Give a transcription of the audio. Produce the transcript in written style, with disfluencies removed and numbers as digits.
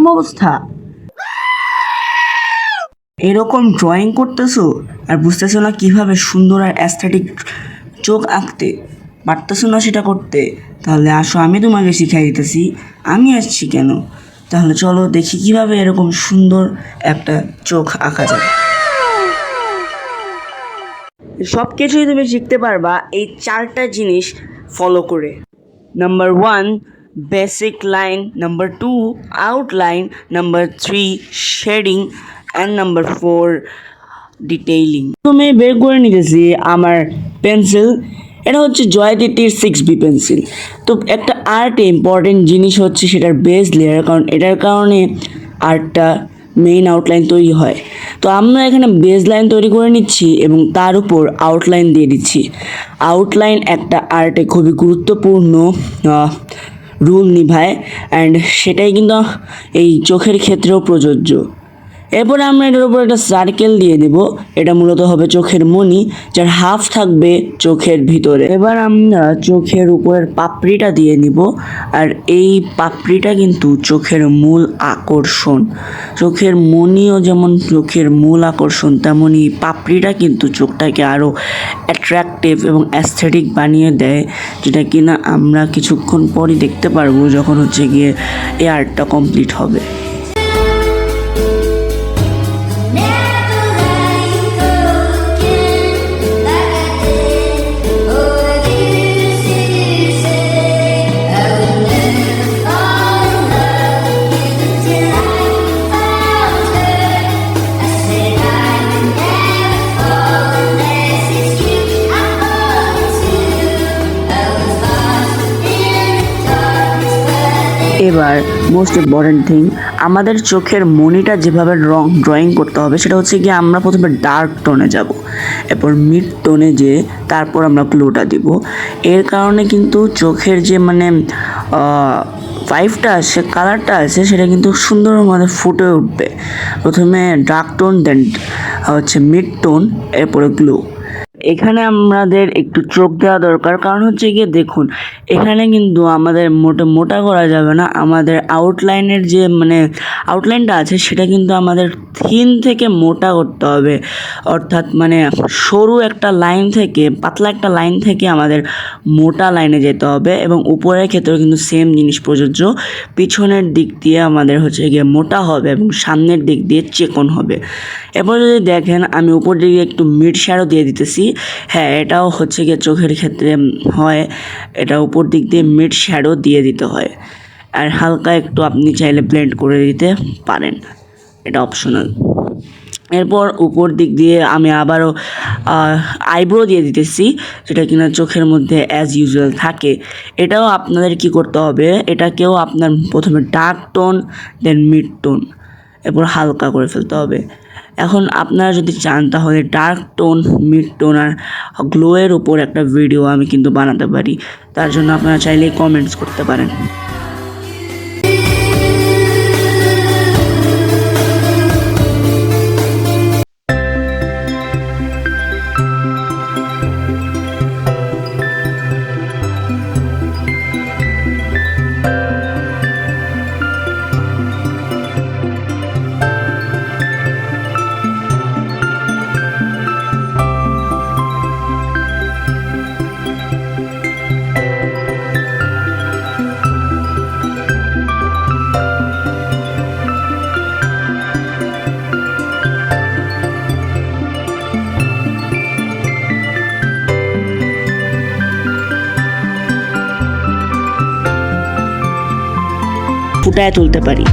Same অবস্থা। এরকম drawing করতেছো আর বুঝতেছো না কিভাবে সুন্দর আর অ্যাস্থেটিক চোখ আঁকতে পারতেছো না সেটা করতে, তাহলে আসো আমি তোমাকে শিখাই দিতেছি। আমি আসছি কেন, তাহলে চলো দেখি কিভাবে এরকম সুন্দর একটা চোখ আঁকা যায়। সব কিছুই তুমি শিখতে পারবা এই 4টা জিনিস ফলো করে। Number 1 basic line, number 2 outline, number 3 shading and number 4 detailing. তুমি বের করে নিতেছি আমার পেন্সিল, এটা হচ্ছে জয়তিটির 6B পেন্সিল। তো একটা আর্টে ইম্পর্টেন্ট জিনিস হচ্ছে সেটার বেস লেয়ার, কারণ এটার কারণে আর্টটা মেইন আউটলাইন তৈরি হয়। তো আমরা এখানে বেস লাইন তৈরি করে নিচ্ছি এবং তার উপর আউটলাইন দিয়ে দিচ্ছি। আউটলাইন একটা আর্টে খুবই গুরুত্বপূর্ণ রোল নিভায়, অ্যান্ড সেটাই কিন্তু এই চোখের ক্ষেত্রেও প্রযোজ্য। এরপরে আমরা এটার উপর একটা সার্কেল দিয়ে দেব, এটা মূলত হবে চোখের মণি, যার হাফ থাকবে চোখের ভিতরে। এবার আমরা চোখের উপরের পাপড়িটা দিয়ে নিব, আর এই পাপড়িটা কিন্তু চোখের মূল আকর্ষণ। চোখের মণিও যেমন চোখের মূল আকর্ষণ, তেমনই পাপড়িটা কিন্তু চোখটাকে আরও অ্যাট্রাকটিভ এবং অ্যাস্থেটিক বানিয়ে দেয়, যেটা কিনা আমরা কিছুক্ষণ পরই দেখতে পারবো যখন হচ্ছে গিয়ে এই আর্টটা কমপ্লিট হবে। এবার মোস্ট ইম্পর্টেন্ট থিং, আমাদের চোখের মণিটা যেভাবে ড্রয়িং করতে হবে সেটা হচ্ছে কি আমরা প্রথমে ডার্ক টোনে যাব, এরপর মিড টোনে যে তারপর আমরা গ্লোটা দিব। এর কারণে কিন্তু চোখের যে ভাইবটা আছে, কালারটা আছে, সেটা কিন্তু সুন্দর মানে ফুটে উঠবে। প্রথমে ডার্ক টোন, দেন হচ্ছে মিড টোন, এরপরে গ্লো। এখানে আমাদের একটু চোখ দেওয়া দরকার, কারণ হচ্ছে গিয়ে দেখুন এখানে কিন্তু আমাদের মোটা করা যাবে না। আমাদের আউটলাইনের যে আউটলাইনটা আছে সেটা কিন্তু আমাদের থিন থেকে মোটা করতে হবে, অর্থাৎ সরু একটা লাইন থেকে পাতলা একটা লাইন থেকে আমাদের মোটা লাইনে যেতে হবে। এবং উপরের ক্ষেত্রেও কিন্তু সেম জিনিস প্রযোজ্য, পিছনের দিক দিয়ে আমাদের হচ্ছে গিয়ে মোটা হবে এবং সামনের দিক দিয়ে চিকন হবে। এরপর যদি দেখেন আমি উপর দিকে একটু মিড শ্যাডো দিয়ে দিতেছি। হ্যাঁ, এটাও হচ্ছে গিয়ে চোখের ক্ষেত্রে হয়, এটা উপর দিক দিয়ে মিড শ্যাডো দিয়ে দিতে হয়। আর হালকা একটু আপনি চাইলে ব্লেন্ড করে দিতে পারেন, এটা অপশনাল। এরপর উপর দিক দিয়ে আমি আবারও আইব্রো দিয়ে দিতেছি, যেটা কিনা চোখের মধ্যে অ্যাজ ইউজুয়াল থাকে। এটাও আপনাদের কি করতে হবে, এটাকেও আপনার প্রথমে ডার্ক টোন, দেন মিড টোন, এরপর হালকা করে ফেলতে হবে। এখন আপনারা যদি চান তাহলে ডার্ক টোন, মিড টোন আর গ্লোয়ের উপর একটা ভিডিও আমি কিন্তু বানাতে পারি, তার জন্য আপনারা চাইলেই কমেন্টস করতে পারেন। ফুটায় তুলতে পারি।